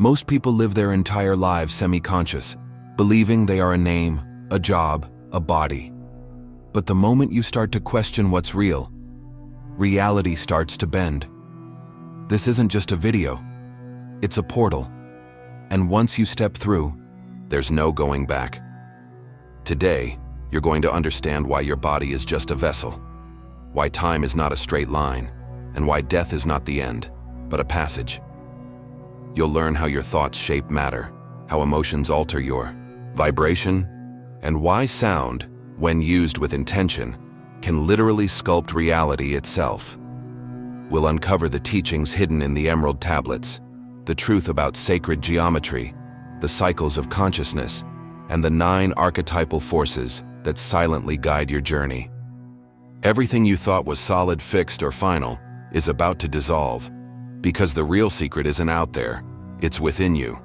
Most people live their entire lives semi-conscious, believing they are a name, a job, a body. But the moment you start to question what's real, reality starts to bend. This isn't just a video, it's a portal. And once you step through, there's no going back. Today, you're going to understand why your body is just a vessel, why time is not a straight line, and why death is not the end, but a passage. You'll learn how your thoughts shape matter, how emotions alter your vibration, and why sound, when used with intention, can literally sculpt reality itself. We'll uncover the teachings hidden in the emerald tablets, the truth about sacred geometry, the cycles of consciousness, and the 9 archetypal forces that silently guide your journey. Everything you thought was solid, fixed, or final is about to dissolve, because the real secret isn't out there, it's within you.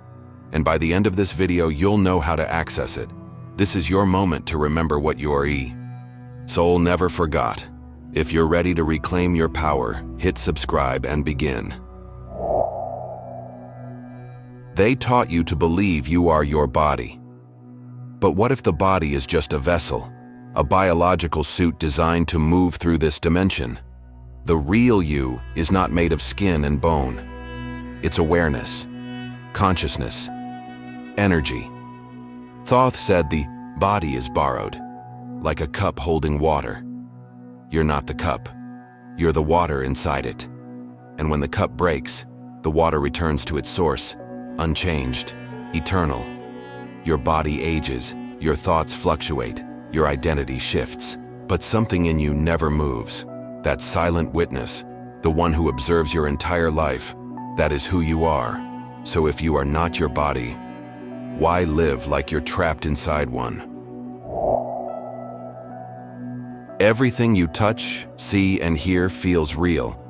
And by the end of this video, you'll know how to access it. This is your moment to remember what your soul never forgot. If you're ready to reclaim your power, hit subscribe and begin. They taught you to believe you are your body. But what if the body is just a vessel, a biological suit designed to move through this dimension? The real you is not made of skin and bone. It's awareness, consciousness, energy. Thoth said the body is borrowed, like a cup holding water. You're not the cup, you're the water inside it. And when the cup breaks, the water returns to its source, unchanged, eternal. Your body ages, your thoughts fluctuate, your identity shifts, but something in you never moves. That silent witness, the one who observes your entire life, that is who you are. So if you are not your body, why live like you're trapped inside one? Everything you touch, see, and hear feels real,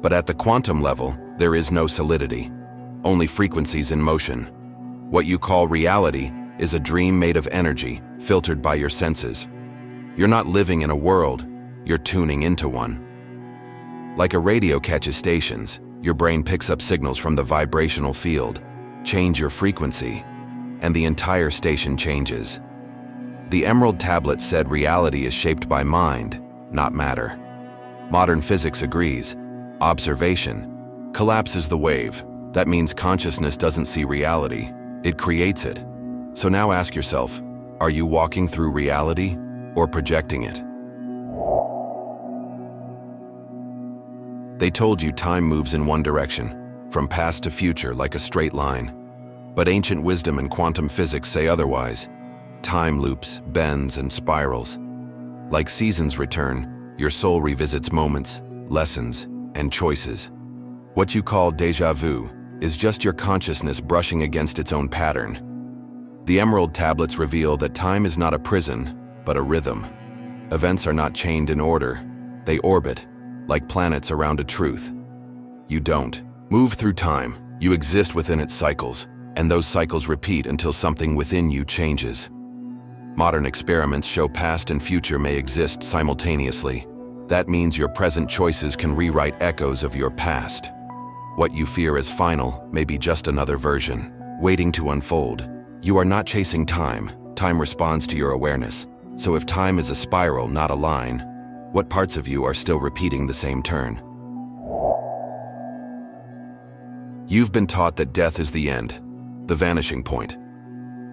but at the quantum level, there is no solidity, only frequencies in motion. What you call reality is a dream made of energy, filtered by your senses. You're not living in a world, you're tuning into one. Like a radio catches stations, your brain picks up signals from the vibrational field. Change your frequency, and the entire station changes. The Emerald Tablet said reality is shaped by mind, not matter. Modern physics agrees. Observation collapses the wave. That means consciousness doesn't see reality, it creates it. So now ask yourself, are you walking through reality or projecting it? They told you time moves in one direction, from past to future like a straight line. But ancient wisdom and quantum physics say otherwise. Time loops, bends, and spirals. Like seasons return, your soul revisits moments, lessons, and choices. What you call déjà vu is just your consciousness brushing against its own pattern. The Emerald Tablets reveal that time is not a prison, but a rhythm. Events are not chained in order. They orbit, like planets around a truth. You don't move through time, you exist within its cycles, and those cycles repeat until something within you changes. Modern experiments show past and future may exist simultaneously. That means your present choices can rewrite echoes of your past. What you fear as final may be just another version, waiting to unfold. You are not chasing time. Time responds to your awareness. So if time is a spiral, not a line, what parts of you are still repeating the same turn? You've been taught that death is the end, the vanishing point.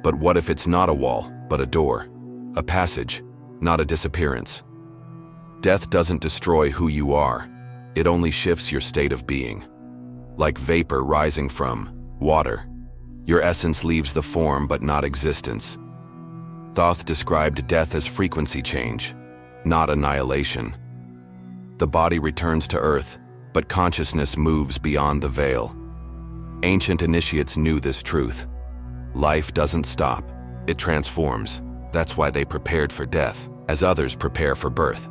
But what if it's not a wall, but a door, a passage, not a disappearance? Death doesn't destroy who you are. It only shifts your state of being. Like vapor rising from water, your essence leaves the form but not existence. Thoth described death as frequency change, not annihilation. The body returns to earth, but consciousness moves beyond the veil. Ancient initiates knew this truth. Life doesn't stop, it transforms. That's why they prepared for death, as others prepare for birth.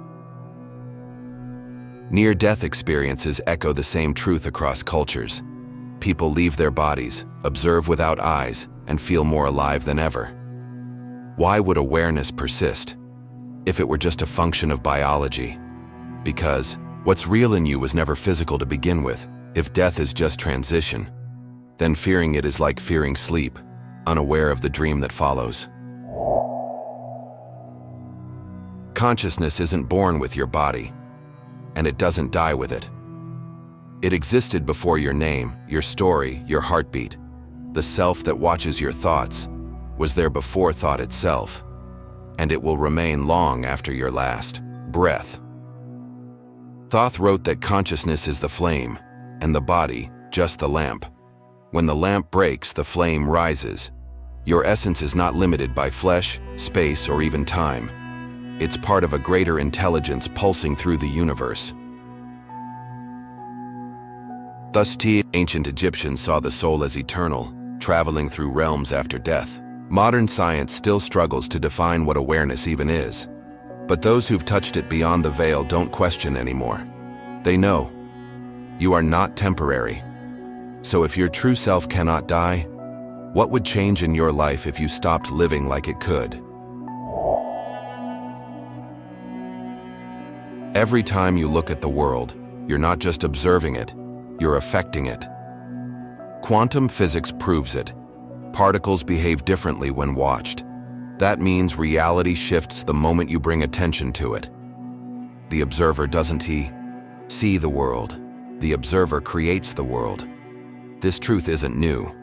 Near-death experiences echo the same truth across cultures. People leave their bodies, observe without eyes, and feel more alive than ever. Why would awareness persist if it were just a function of biology? Because what's real in you was never physical to begin with. If death is just transition, then fearing it is like fearing sleep, unaware of the dream that follows. Consciousness isn't born with your body, and it doesn't die with it. It existed before your name, your story, your heartbeat. The self that watches your thoughts was there before thought itself, and it will remain long after your last breath. Thoth wrote that consciousness is the flame, and the body, just the lamp. When the lamp breaks, the flame rises. Your essence is not limited by flesh, space, or even time. It's part of a greater intelligence pulsing through the universe. Thus, ancient Egyptians saw the soul as eternal, traveling through realms after death. Modern science still struggles to define what awareness even is. But those who've touched it beyond the veil don't question anymore. They know you are not temporary. So if your true self cannot die, what would change in your life if you stopped living like it could? Every time you look at the world, you're not just observing it, you're affecting it. Quantum physics proves it. Particles behave differently when watched. That means reality shifts the moment you bring attention to it. The observer doesn't see the world. The observer creates the world. This truth isn't new.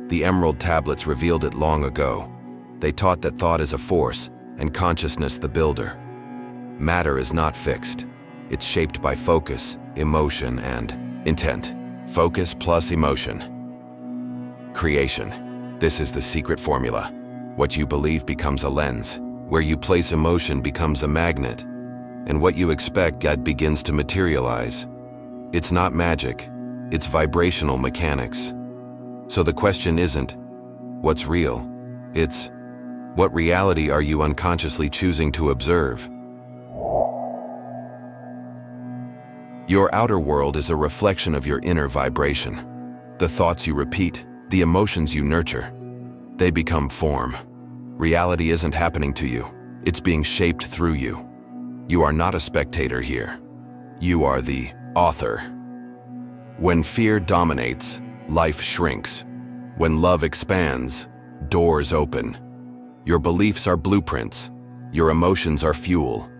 The Emerald Tablets revealed it long ago. They taught that thought is a force, and consciousness the builder. Matter is not fixed. It's shaped by focus, emotion, and intent. Focus plus emotion. Creation. This is the secret formula. What you believe becomes a lens. Where you place emotion becomes a magnet. And what you expect begins to materialize. It's not magic. It's vibrational mechanics. So the question isn't, what's real? It's, what reality are you unconsciously choosing to observe? Your outer world is a reflection of your inner vibration. The thoughts you repeat, the emotions you nurture, they become form. Reality isn't happening to you. It's being shaped through you. You are not a spectator here. You are the author. When fear dominates, life shrinks. When love expands, doors open. Your beliefs are blueprints. Your emotions are fuel.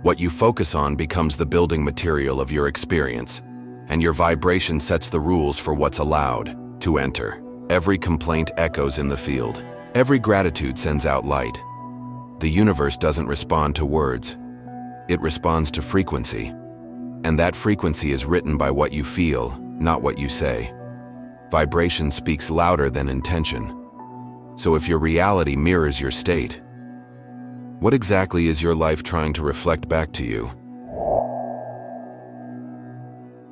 What you focus on becomes the building material of your experience, and your vibration sets the rules for what's allowed to enter. Every complaint echoes in the field. Every gratitude sends out light. The universe doesn't respond to words. It responds to frequency. And that frequency is written by what you feel, not what you say. Vibration speaks louder than intention. So if your reality mirrors your state, what exactly is your life trying to reflect back to you?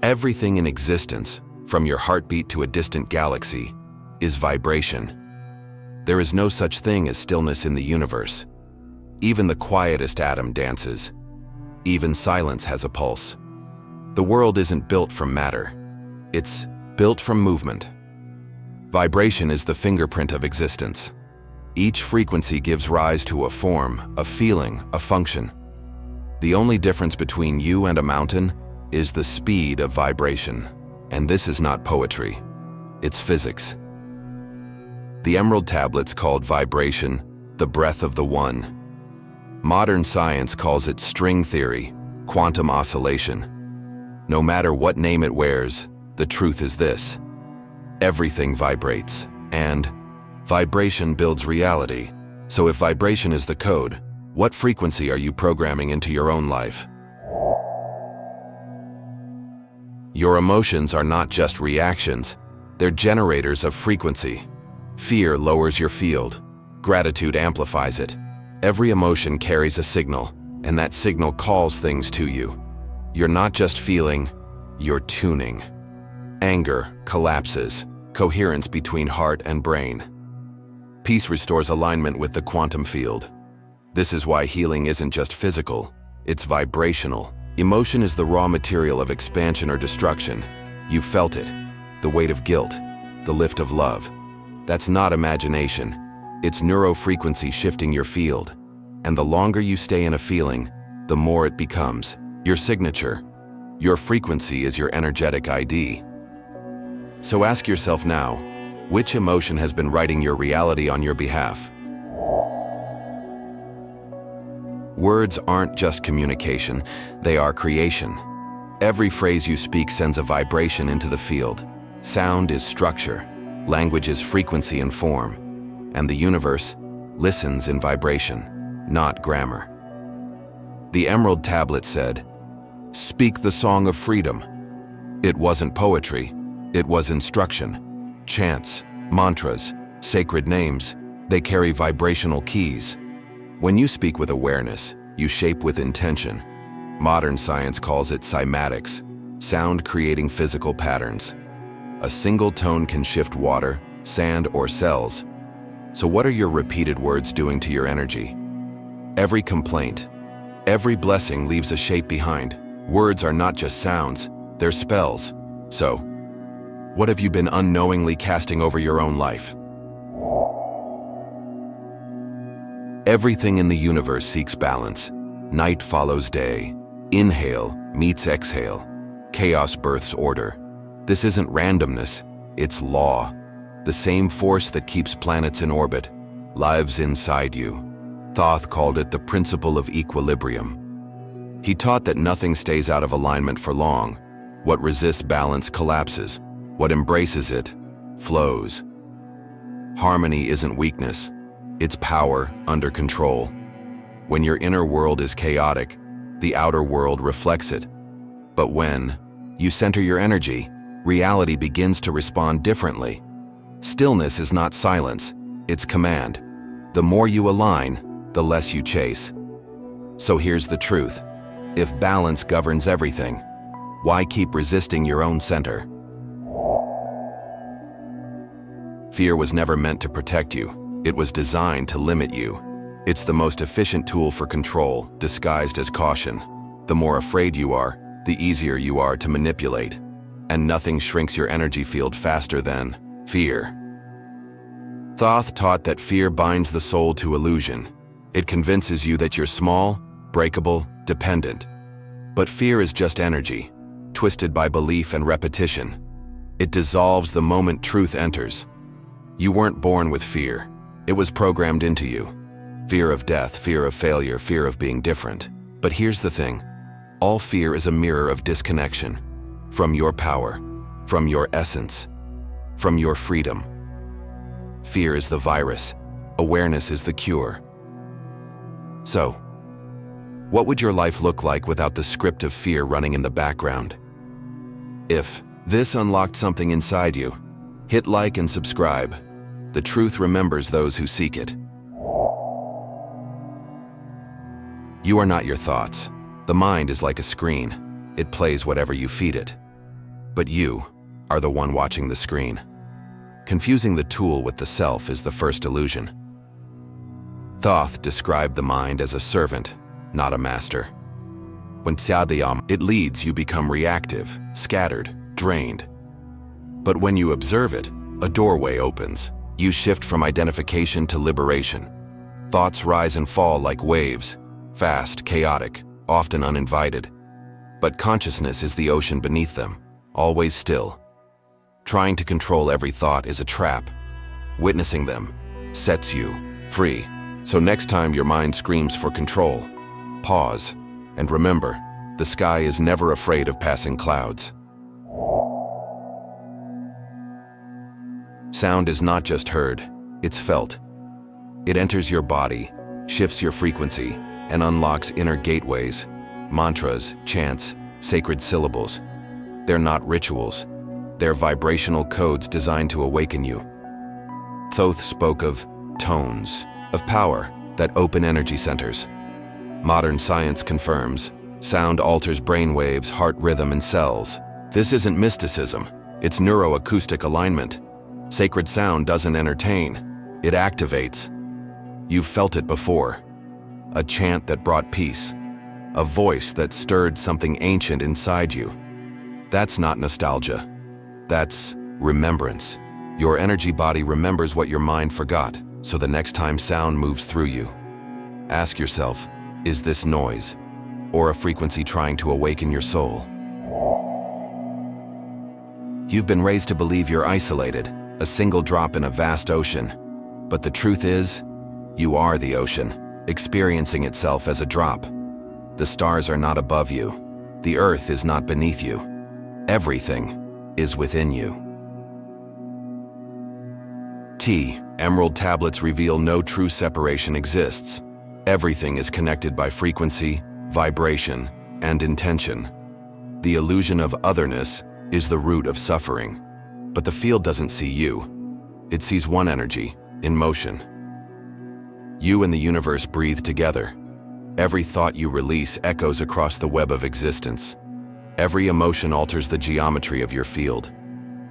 Everything in existence, from your heartbeat to a distant galaxy, is vibration. There is no such thing as stillness in the universe. Even the quietest atom dances. Even silence has a pulse. The world isn't built from matter. It's built from movement. Vibration is the fingerprint of existence. Each frequency gives rise to a form, a feeling, a function. The only difference between you and a mountain is the speed of vibration. And this is not poetry. It's physics. The Emerald Tablets called vibration the breath of the One. Modern science calls it string theory, quantum oscillation. No matter what name it wears, the truth is this: everything vibrates, and vibration builds reality. So if vibration is the code, what frequency are you programming into your own life? Your emotions are not just reactions, they're generators of frequency. Fear lowers your field. Gratitude amplifies it. Every emotion carries a signal, and that signal calls things to you. You're not just feeling, you're tuning. Anger collapses, coherence between heart and brain. Peace restores alignment with the quantum field. This is why healing isn't just physical, it's vibrational. Emotion is the raw material of expansion or destruction. You felt it, the weight of guilt, the lift of love. That's not imagination. It's neurofrequency shifting your field. And the longer you stay in a feeling, the more it becomes your signature. Your frequency is your energetic ID. So ask yourself now, Which emotion has been writing your reality on your behalf? Words aren't just communication, they are creation. Every phrase you speak sends a vibration into the field. Sound is structure, language is frequency and form, and the universe listens in vibration, not grammar. The Emerald Tablet said, "Speak the song of freedom." It wasn't poetry, it was instruction. Chants, mantras, sacred names, they carry vibrational keys. When you speak with awareness, you shape with intention. Modern science calls it cymatics, sound creating physical patterns. A single tone can shift water, sand, or cells. So what are your repeated words doing to your energy? Every complaint, every blessing leaves a shape behind. Words are not just sounds, they're spells. So, what have you been unknowingly casting over your own life? Everything in the universe seeks balance. Night follows day. Inhale meets exhale. Chaos births order. This isn't randomness, it's law. The same force that keeps planets in orbit lives inside you. Thoth called it the principle of equilibrium. He taught that nothing stays out of alignment for long. What resists balance collapses. What embraces it flows. Harmony isn't weakness, it's power under control. When your inner world is chaotic, the outer world reflects it. But when you center your energy, reality begins to respond differently. Stillness is not silence, it's command. The more you align, the less you chase. So here's the truth. If balance governs everything, why keep resisting your own center? Fear was never meant to protect you. It was designed to limit you. It's the most efficient tool for control, disguised as caution. The more afraid you are, the easier you are to manipulate. And nothing shrinks your energy field faster than fear. Thoth taught that fear binds the soul to illusion. It convinces you that you're small, breakable, dependent. But fear is just energy, twisted by belief and repetition. It dissolves the moment truth enters. You weren't born with fear. It was programmed into you. Fear of death, fear of failure, fear of being different. But here's the thing. All fear is a mirror of disconnection. From your power, from your essence, from your freedom. Fear is the virus. Awareness is the cure. So, what would your life look like without the script of fear running in the background? If this unlocked something inside you, hit like and subscribe. The truth remembers those who seek it. You are not your thoughts. The mind is like a screen. It plays whatever you feed it. But you are the one watching the screen. Confusing the tool with the self is the first illusion. Thoth described the mind as a servant, not a master. When it leads, you become reactive, scattered, drained. But when you observe it, a doorway opens. You shift from identification to liberation. Thoughts rise and fall like waves, fast, chaotic, often uninvited. But consciousness is the ocean beneath them, always still. Trying to control every thought is a trap. Witnessing them sets you free. So next time your mind screams for control, pause, and remember, the sky is never afraid of passing clouds. Sound is not just heard, it's felt. It enters your body, shifts your frequency, and unlocks inner gateways. Mantras, chants, sacred syllables. They're not rituals. They're vibrational codes designed to awaken you. Thoth spoke of tones, of power that open energy centers. Modern science confirms sound alters brainwaves, heart rhythm, and cells. This isn't mysticism, it's neuroacoustic alignment. Sacred sound doesn't entertain, it activates. You've felt it before. A chant that brought peace. A voice that stirred something ancient inside you. That's not nostalgia. That's remembrance. Your energy body remembers what your mind forgot, so the next time sound moves through you, ask yourself, is this noise, or a frequency trying to awaken your soul? You've been raised to believe you're isolated, a single drop in a vast ocean. But the truth is, you are the ocean, experiencing itself as a drop. The stars are not above you. The earth is not beneath you. Everything is within you. Emerald tablets reveal no true separation exists. Everything is connected by frequency, vibration, and intention. The illusion of otherness is the root of suffering. But the field doesn't see you. It sees one energy, in motion. You and the universe breathe together. Every thought you release echoes across the web of existence. Every emotion alters the geometry of your field.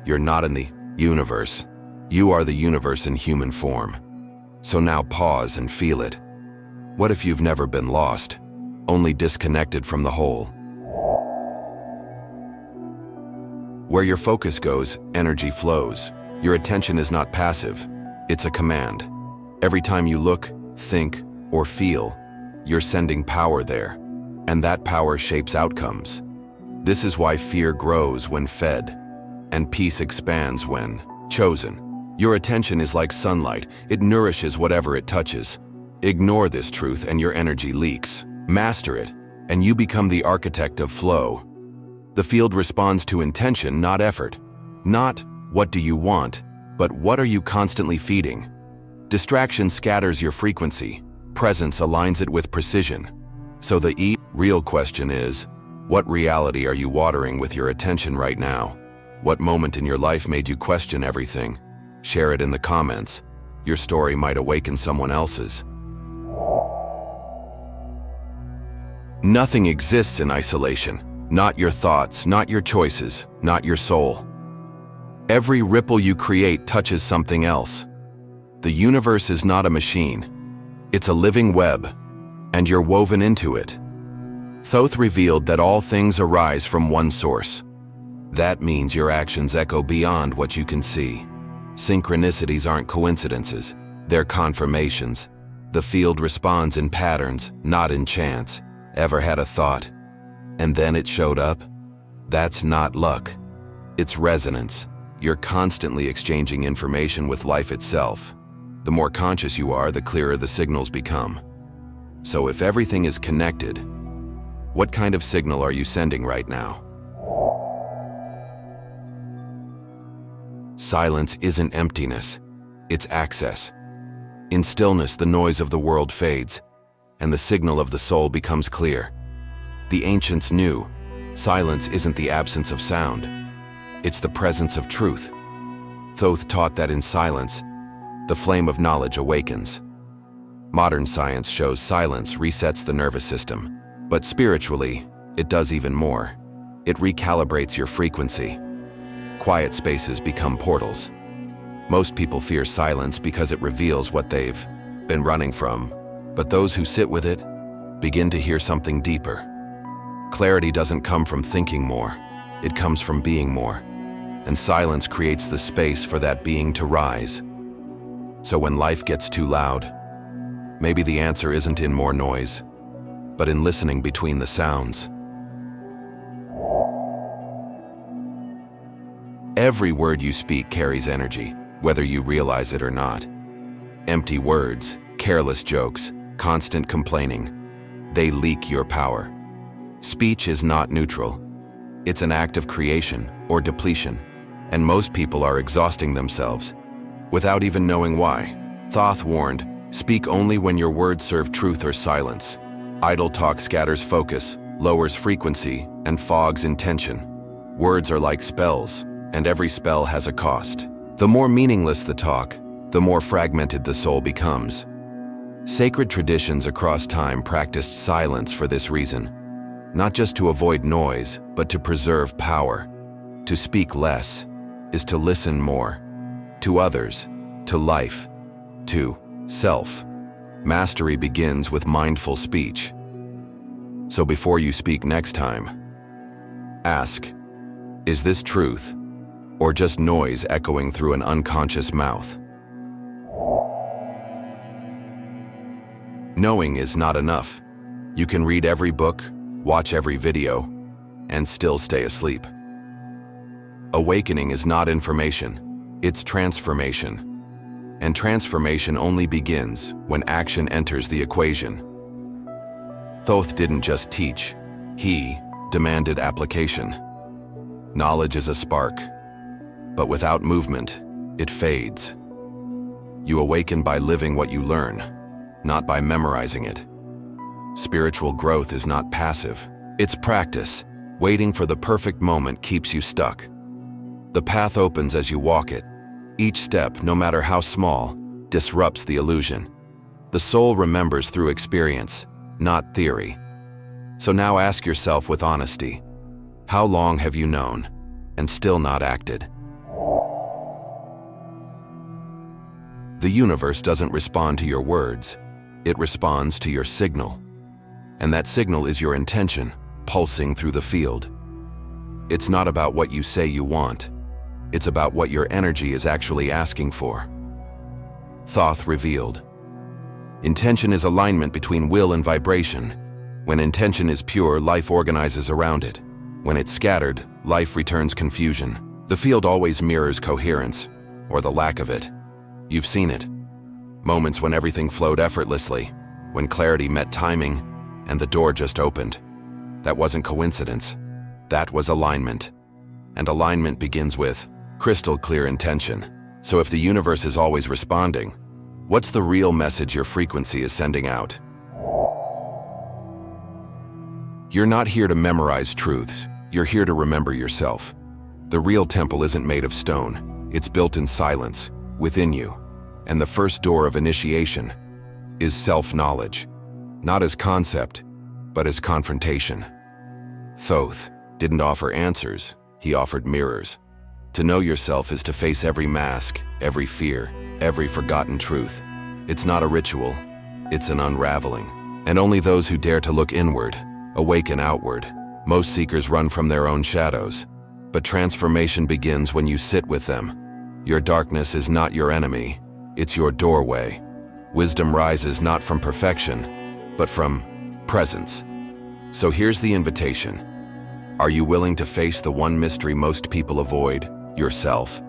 You're not in the universe. You are the universe in human form. So now pause and feel it. What if you've never been lost, only disconnected from the whole? Where your focus goes, energy flows. Your attention is not passive, it's a command. Every time you look, think, or feel, you're sending power there, and that power shapes outcomes. This is why fear grows when fed, and peace expands when chosen. Your attention is like sunlight, it nourishes whatever it touches. Ignore this truth and your energy leaks. Master it, and you become the architect of flow. The field responds to intention, not effort. Not, what do you want, but what are you constantly feeding? Distraction scatters your frequency. Presence aligns it with precision. So the real question is, what reality are you watering with your attention right now? What moment in your life made you question everything? Share it in the comments. Your story might awaken someone else's. Nothing exists in isolation. Not your thoughts, not your choices, not your soul. Every ripple you create touches something else. The universe is not a machine. It's a living web, and you're woven into it. Thoth revealed that all things arise from one source. That means your actions echo beyond what you can see. Synchronicities aren't coincidences, they're confirmations. The field responds in patterns, not in chance. Ever had a thought, and then it showed up? That's not luck. It's resonance. You're constantly exchanging information with life itself. The more conscious you are, the clearer the signals become. So if everything is connected, what kind of signal are you sending right now? Silence isn't emptiness, it's access. In stillness, the noise of the world fades, and the signal of the soul becomes clear. The ancients knew, silence isn't the absence of sound, it's the presence of truth. Thoth taught that in silence, the flame of knowledge awakens. Modern science shows silence resets the nervous system, but spiritually, it does even more. It recalibrates your frequency. Quiet spaces become portals. Most people fear silence because it reveals what they've been running from, but those who sit with it begin to hear something deeper. Clarity doesn't come from thinking more, it comes from being more, and silence creates the space for that being to rise. So when life gets too loud, maybe the answer isn't in more noise, but in listening between the sounds. Every word you speak carries energy, whether you realize it or not. Empty words, careless jokes, constant complaining, they leak your power. Speech is not neutral. It's an act of creation or depletion, and most people are exhausting themselves without even knowing why. Thoth warned, speak only when your words serve truth or silence. Idle talk scatters focus, lowers frequency, and fogs intention. Words are like spells, and every spell has a cost. The more meaningless the talk, the more fragmented the soul becomes. Sacred traditions across time practiced silence for this reason, not just to avoid noise, but to preserve power. To speak less is to listen more. To others, to life, to self. Mastery begins with mindful speech. So before you speak next time, ask, is this truth, or just noise echoing through an unconscious mouth? Knowing is not enough. You can read every book, watch every video, and still stay asleep. Awakening is not information, It's transformation. And transformation only begins when action enters the equation. Thoth didn't just teach, he demanded application. Knowledge is a spark, but without movement, it fades. You awaken by living what you learn, not by memorizing it. Spiritual growth is not passive, it's practice. Waiting for the perfect moment keeps you stuck. The path opens as you walk it. Each step, no matter how small, disrupts the illusion. The soul remembers through experience, not theory. So now ask yourself with honesty, how long have you known and still not acted? The universe doesn't respond to your words, it responds to your signal. And that signal is your intention, pulsing through the field. It's not about what you say you want. It's about what your energy is actually asking for. Thoth revealed. Intention is alignment between will and vibration. When intention is pure, life organizes around it. When it's scattered, life returns confusion. The field always mirrors coherence, or the lack of it. You've seen it. Moments when everything flowed effortlessly, when clarity met timing, and the door just opened. That wasn't coincidence. That was alignment. And alignment begins with crystal clear intention. So if the universe is always responding, what's the real message your frequency is sending out? You're not here to memorize truths. You're here to remember yourself. The real temple isn't made of stone. It's built in silence, within you. And the first door of initiation is self-knowledge. Not as concept, but as confrontation. Thoth didn't offer answers. He offered mirrors. To know yourself is to face every mask, every fear, every forgotten truth. It's not a ritual, it's an unraveling. And only those who dare to look inward, awaken outward. Most seekers run from their own shadows. But transformation begins when you sit with them. Your darkness is not your enemy, it's your doorway. Wisdom rises not from perfection, but from presence. So here's the invitation. Are you willing to face the one mystery most people avoid? Yourself.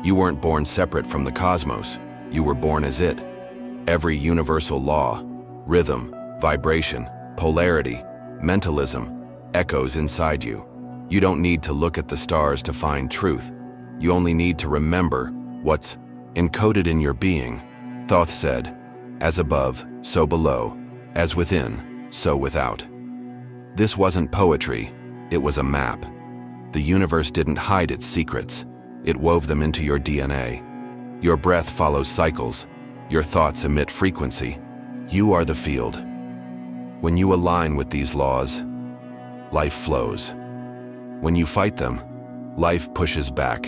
You weren't born separate from the cosmos. You were born as it. Every universal law, rhythm, vibration, polarity, mentalism, echoes inside you. You don't need to look at the stars to find truth. You only need to remember what's encoded in your being. Thoth said, as above, so below, as within, so without. This wasn't poetry. It was a map. The universe didn't hide its secrets. It wove them into your DNA. Your breath follows cycles. Your thoughts emit frequency. You are the field. When you align with these laws, life flows. When you fight them, life pushes back.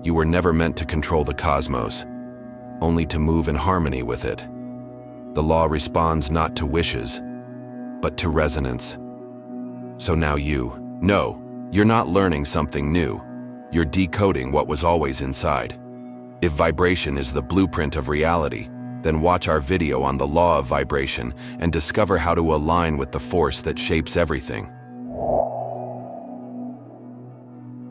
You were never meant to control the cosmos, only to move in harmony with it. The law responds not to wishes, but to resonance. So now you're not learning something new. You're decoding what was always inside. If vibration is the blueprint of reality, then watch our video on the law of vibration and discover how to align with the force that shapes everything.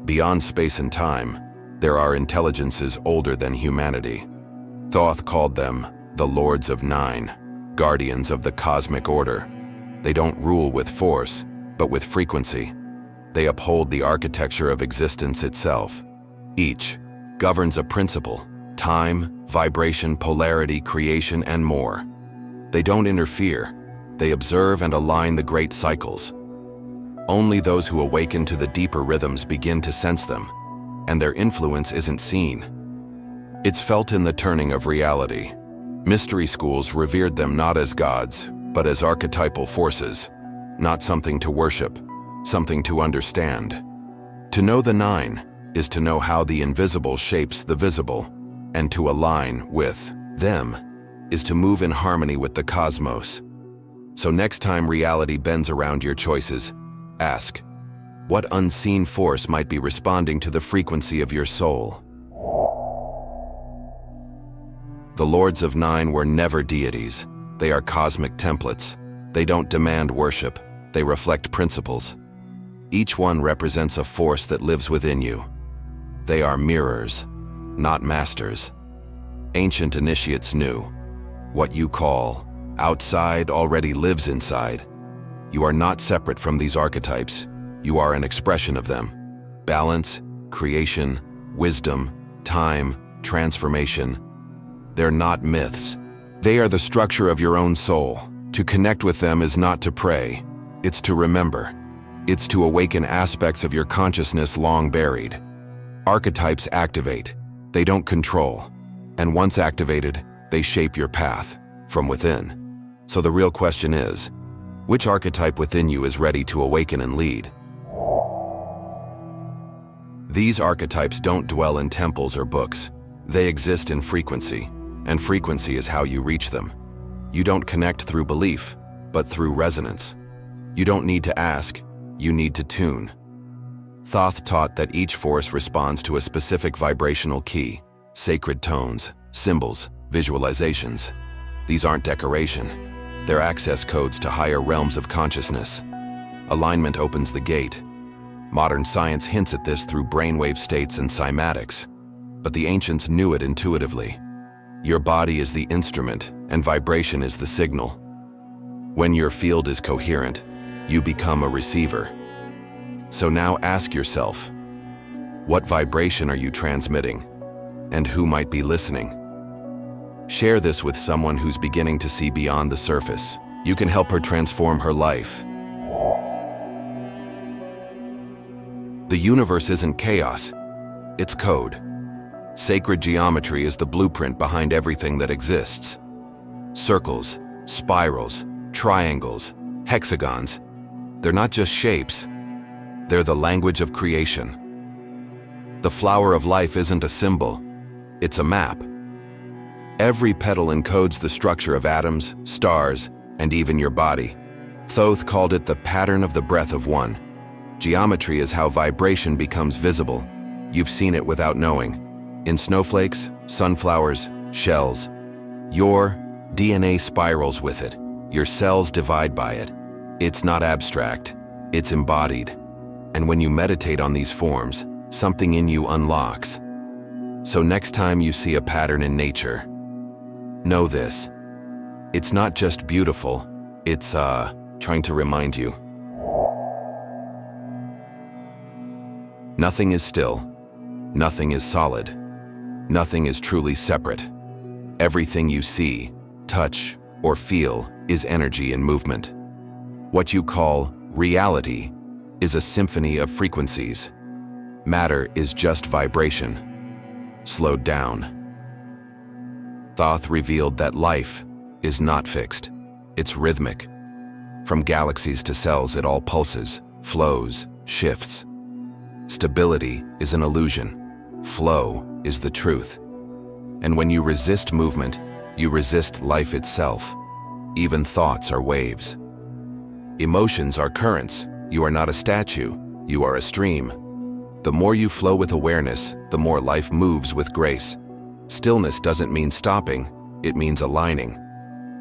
Beyond space and time, there are intelligences older than humanity. Thoth called them the Lords of Nine, guardians of the cosmic order. They don't rule with force, but with frequency. They uphold the architecture of existence itself. Each governs a principle: time, vibration, polarity, creation, and more. They don't interfere. They observe and align the great cycles. Only those who awaken to the deeper rhythms begin to sense them, and their influence isn't seen. It's felt in the turning of reality. Mystery schools revered them not as gods, but as archetypal forces. Not something to worship, something to understand. To know the nine is to know how the invisible shapes the visible, and to align with them is to move in harmony with the cosmos. So next time reality bends around your choices, ask, what unseen force might be responding to the frequency of your soul? The Lords of Nine were never deities. They are cosmic templates. They don't demand worship. They reflect principles. Each one represents a force that lives within you. They are mirrors, not masters. Ancient initiates knew. What you call outside already lives inside. You are not separate from these archetypes. You are an expression of them. Balance, creation, wisdom, time, transformation. They're not myths. They are the structure of your own soul. To connect with them is not to pray. It's to remember. It's to awaken aspects of your consciousness long buried. Archetypes activate. They don't control. And once activated, they shape your path from within. So the real question is, which archetype within you is ready to awaken and lead? These archetypes don't dwell in temples or books. They exist in frequency, and frequency is how you reach them. You don't connect through belief, but through resonance. You don't need to ask, you need to tune. Thoth taught that each force responds to a specific vibrational key, sacred tones, symbols, visualizations. These aren't decoration. They're access codes to higher realms of consciousness. Alignment opens the gate. Modern science hints at this through brainwave states and cymatics, but the ancients knew it intuitively. Your body is the instrument, and vibration is the signal. When your field is coherent, you become a receiver. So now ask yourself, what vibration are you transmitting? And who might be listening? Share this with someone who's beginning to see beyond the surface. You can help her transform her life. The universe isn't chaos, it's code. Sacred geometry is the blueprint behind everything that exists. Circles, spirals, triangles, hexagons, they're not just shapes, they're the language of creation. The flower of life isn't a symbol, it's a map. Every petal encodes the structure of atoms, stars, and even your body. Thoth called it the pattern of the breath of one. Geometry is how vibration becomes visible. You've seen it without knowing. In snowflakes, sunflowers, shells. Your DNA spirals with it. Your cells divide by it. It's not abstract, it's embodied. And when you meditate on these forms, something in you unlocks. So next time you see a pattern in nature, know this. It's not just beautiful, it's trying to remind you. Nothing is still. Nothing is solid. Nothing is truly separate. Everything you see, touch, or feel is energy in movement. What you call reality is a symphony of frequencies. Matter is just vibration, slowed down. Thoth revealed that life is not fixed. It's rhythmic. From galaxies to cells, it all pulses, flows, shifts. Stability is an illusion. Flow is the truth. And when you resist movement, you resist life itself. Even thoughts are waves. Emotions are currents. You are not a statue. You are a stream. The more you flow with awareness, the more life moves with grace. Stillness doesn't mean stopping. It means aligning.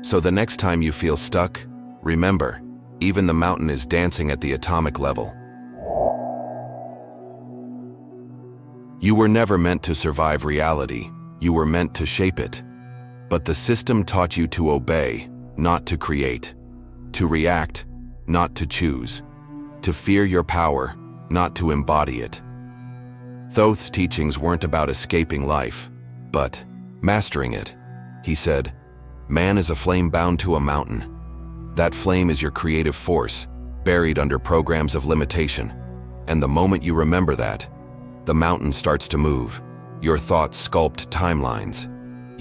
So the next time you feel stuck, remember, even the mountain is dancing at the atomic level. You were never meant to survive reality. You were meant to shape it. But the system taught you to obey, not to create. To react, not to choose. To fear your power, not to embody it. Thoth's teachings weren't about escaping life, but mastering it. He said, man is a flame bound to a mountain. That flame is your creative force, buried under programs of limitation. And the moment you remember that, the mountain starts to move. Your thoughts sculpt timelines.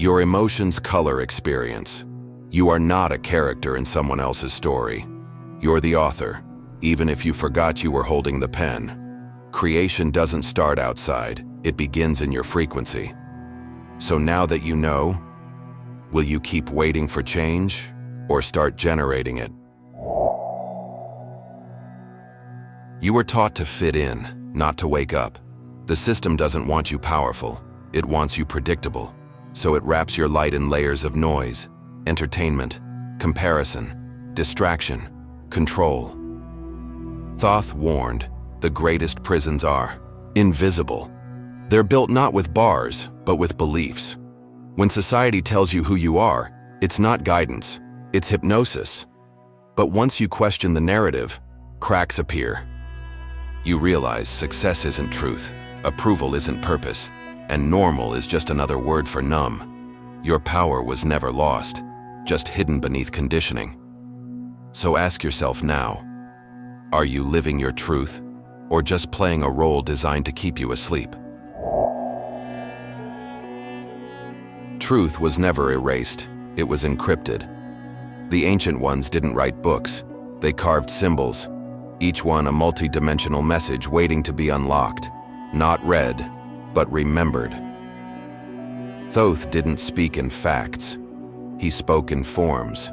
Your emotions color experience. You are not a character in someone else's story. You're the author, even if you forgot you were holding the pen. Creation doesn't start outside, it begins in your frequency. So now that you know, will you keep waiting for change or start generating it? You were taught to fit in, not to wake up. The system doesn't want you powerful, it wants you predictable. So it wraps your light in layers of noise, entertainment, comparison, distraction, control. Thoth warned, the greatest prisons are invisible. They're built not with bars, but with beliefs. When society tells you who you are, it's not guidance, it's hypnosis. But once you question the narrative, cracks appear. You realize success isn't truth, approval isn't purpose, and normal is just another word for numb. Your power was never lost, just hidden beneath conditioning. So ask yourself now, are you living your truth, or just playing a role designed to keep you asleep? Truth was never erased, it was encrypted. The ancient ones didn't write books, they carved symbols, each one a multi-dimensional message waiting to be unlocked, not read, but remembered. Thoth didn't speak in facts, he spoke in forms.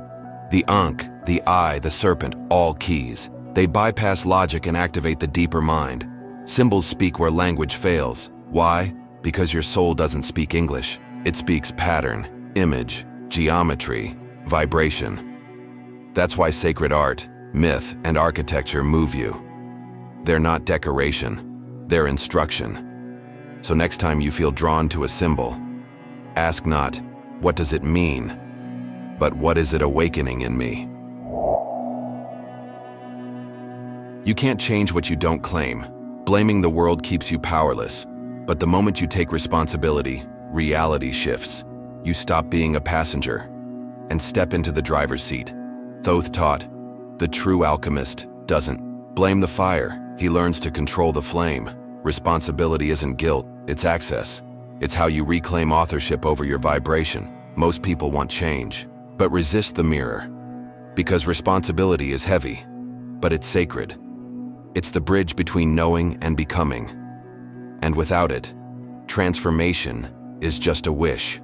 The Ankh, the eye, the serpent, all keys. They bypass logic and activate the deeper mind. Symbols speak where language fails. Why? Because your soul doesn't speak English. It speaks pattern, image, geometry, vibration. That's why sacred art, myth, and architecture move you. They're not decoration, they're instruction. So next time you feel drawn to a symbol, ask not, what does it mean? But what is it awakening in me? You can't change what you don't claim. Blaming the world keeps you powerless. But the moment you take responsibility, reality shifts. You stop being a passenger and step into the driver's seat. Thoth taught, the true alchemist doesn't blame the fire. He learns to control the flame. Responsibility isn't guilt, it's access. It's how you reclaim authorship over your vibration. Most people want change, but resist the mirror. Because responsibility is heavy, but it's sacred. It's the bridge between knowing and becoming. And without it, transformation is just a wish.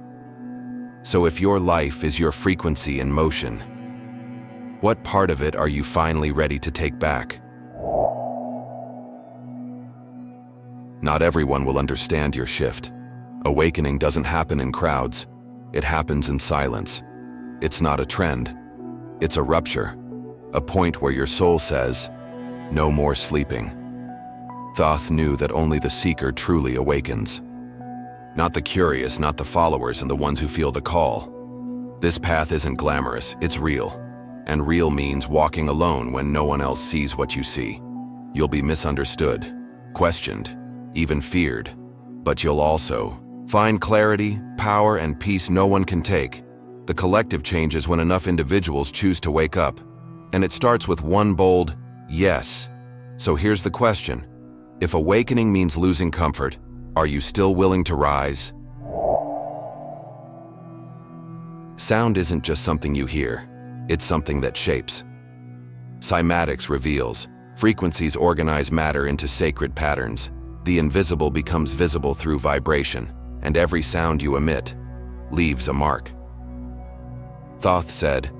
So if your life is your frequency in motion, what part of it are you finally ready to take back? Not everyone will understand your shift. Awakening doesn't happen in crowds. It happens in silence. It's not a trend. It's a rupture. A point where your soul says, no more sleeping. Thoth knew that only the seeker truly awakens. Not the curious, not the followers, and the ones who feel the call. This path isn't glamorous, it's real. And real means walking alone when no one else sees what you see. You'll be misunderstood, questioned, even feared. But you'll also find clarity, power, and peace no one can take. The collective changes when enough individuals choose to wake up. And it starts with one bold yes. So here's the question. If awakening means losing comfort, are you still willing to rise? Sound isn't just something you hear, it's something that shapes. Cymatics reveals, frequencies organize matter into sacred patterns. The invisible becomes visible through vibration, and every sound you emit leaves a mark. Thoth said,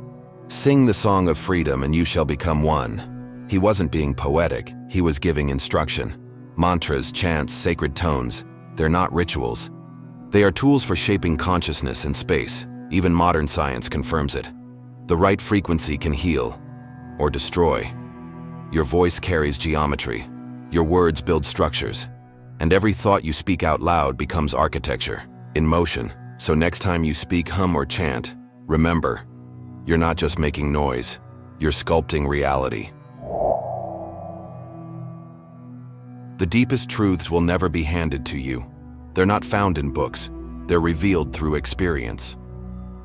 sing the song of freedom and you shall become one. He wasn't being poetic, he was giving instruction. Mantras, chants, sacred tones, they're not rituals. They are tools for shaping consciousness in space. Even modern science confirms it. The right frequency can heal or destroy. Your voice carries geometry. Your words build structures. And every thought you speak out loud becomes architecture, in motion. So next time you speak, hum, or chant, remember, you're not just making noise, you're sculpting reality. The deepest truths will never be handed to you. They're not found in books, they're revealed through experience.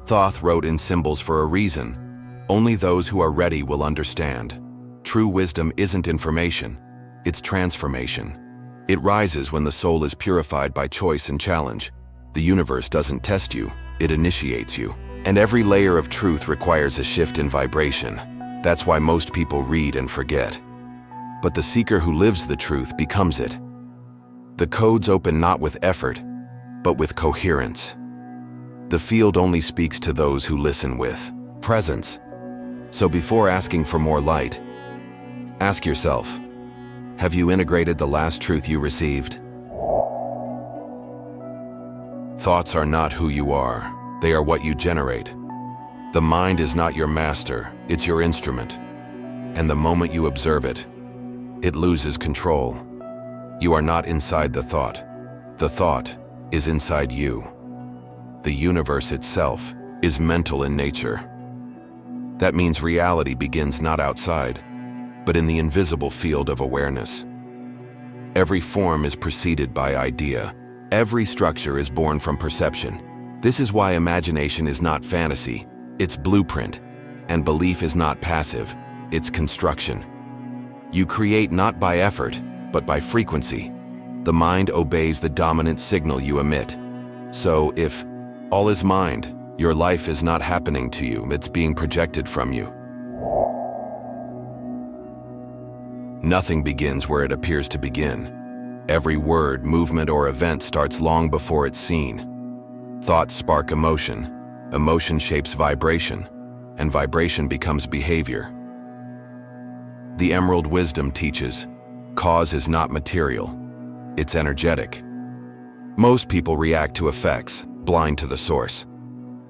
Thoth wrote in symbols for a reason. Only those who are ready will understand. True wisdom isn't information, it's transformation. It rises when the soul is purified by choice and challenge. The universe doesn't test you, it initiates you. And every layer of truth requires a shift in vibration. That's why most people read and forget. But the seeker who lives the truth becomes it. The codes open not with effort, but with coherence. The field only speaks to those who listen with presence. So before asking for more light, ask yourself, have you integrated the last truth you received? Thoughts are not who you are, they are what you generate. The mind is not your master, it's your instrument. And the moment you observe it, it loses control. You are not inside the thought. The thought is inside you. The universe itself is mental in nature. That means reality begins not outside, but in the invisible field of awareness. Every form is preceded by idea. Every structure is born from perception. This is why imagination is not fantasy, it's blueprint, and belief is not passive, it's construction. You create not by effort, but by frequency. The mind obeys the dominant signal you emit. So if all is mind, your life is not happening to you, it's being projected from you. Nothing begins where it appears to begin. Every word, movement, or event starts long before it's seen. Thoughts spark emotion, emotion shapes vibration, and vibration becomes behavior. The Emerald Wisdom teaches, cause is not material, it's energetic. Most people react to effects, blind to the source.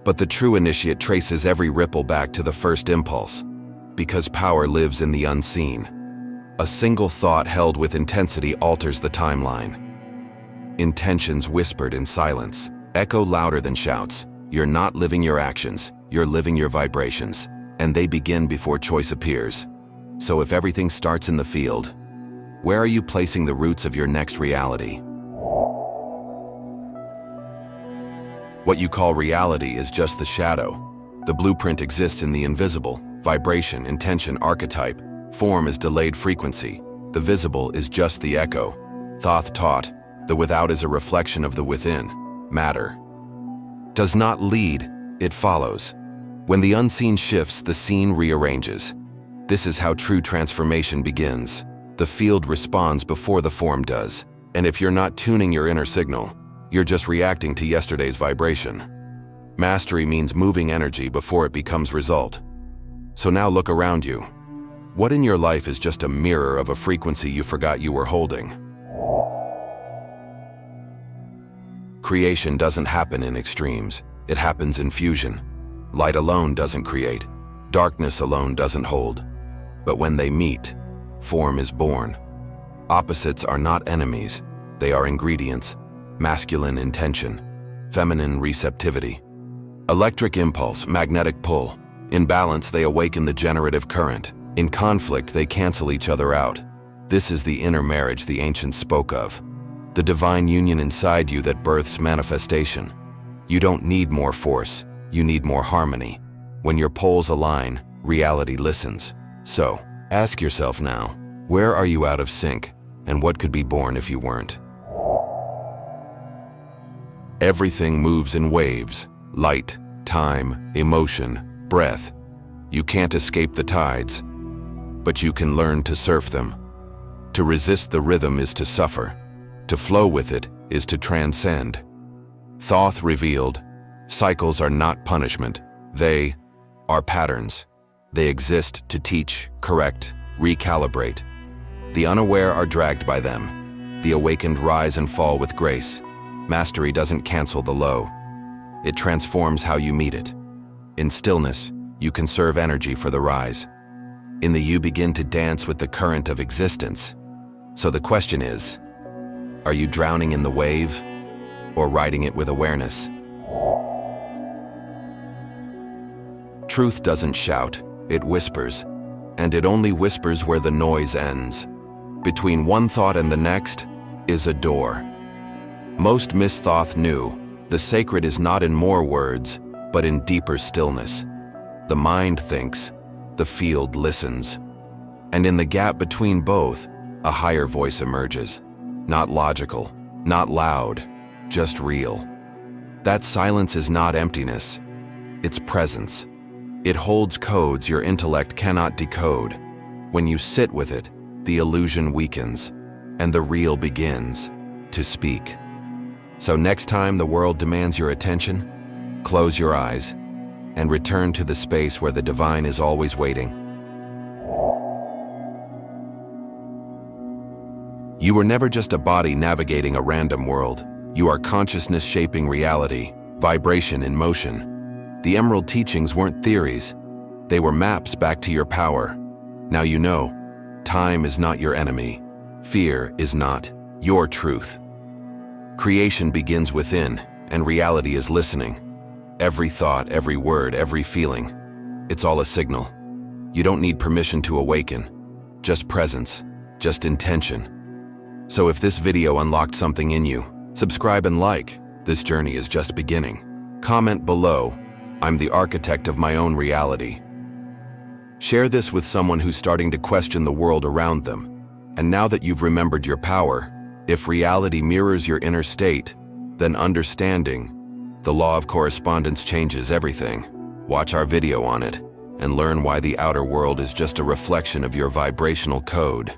But the true initiate traces every ripple back to the first impulse, because power lives in the unseen. A single thought held with intensity alters the timeline. Intentions whispered in silence echo louder than shouts. You're not living your actions, you're living your vibrations, and they begin before choice appears. So if everything starts in the field, where are you placing the roots of your next reality? What you call reality is just the shadow. The blueprint exists in the invisible. Vibration, intention, archetype. Form is delayed frequency. The visible is just the echo. Thoth taught, the without is a reflection of the within. Matter does not lead, it follows. When the unseen shifts, the seen rearranges. This is how true transformation begins. The field responds before the form does. And if you're not tuning your inner signal, you're just reacting to yesterday's vibration. Mastery means moving energy before it becomes result. So now look around you. What in your life is just a mirror of a frequency you forgot you were holding? Creation doesn't happen in extremes. It happens in fusion. Light alone doesn't create. Darkness alone doesn't hold. But when they meet, form is born. Opposites are not enemies. They are ingredients. Masculine intention, feminine receptivity. Electric impulse, magnetic pull. In balance, they awaken the generative current. In conflict, they cancel each other out. This is the inner marriage the ancients spoke of. The divine union inside you that births manifestation. You don't need more force, you need more harmony. When your poles align, reality listens. So, ask yourself now, where are you out of sync, and what could be born if you weren't? Everything moves in waves, light, time, emotion, breath. You can't escape the tides, but you can learn to surf them. To resist the rhythm is to suffer. To flow with it is to transcend. Thoth revealed, cycles are not punishment. They are patterns. They exist to teach, correct, recalibrate. The unaware are dragged by them. The awakened rise and fall with grace. Mastery doesn't cancel the low. It transforms how you meet it. In stillness, you conserve energy for the rise. In the you begin to dance with the current of existence. So the question is, are you drowning in the wave or riding it with awareness? Truth doesn't shout, it whispers, and it only whispers where the noise ends. Between one thought and the next is a door. Most Miss Thoth knew, the sacred is not in more words, but in deeper stillness. The mind thinks, the field listens. And in the gap between both, a higher voice emerges. Not logical, not loud, just real. That silence is not emptiness, it's presence. It holds codes your intellect cannot decode. When you sit with it, the illusion weakens, and the real begins to speak. So next time the world demands your attention, close your eyes and return to the space where the divine is always waiting. You were never just a body navigating a random world. You are consciousness shaping reality, vibration in motion. The Emerald teachings weren't theories. They were maps back to your power. Now you know, Time is not your enemy. Fear is not your truth. Creation begins within, and reality is listening. Every thought, every word, every feeling, it's all a signal. You don't need permission to awaken, just presence, just intention. So if this video unlocked something in you, subscribe and like. This journey is just beginning. Comment below, I'm the architect of my own reality. Share this with someone who's starting to question the world around them. And now that you've remembered your power, if reality mirrors your inner state, then understanding, the law of correspondence changes everything. Watch our video on it and learn why the outer world is just a reflection of your vibrational code.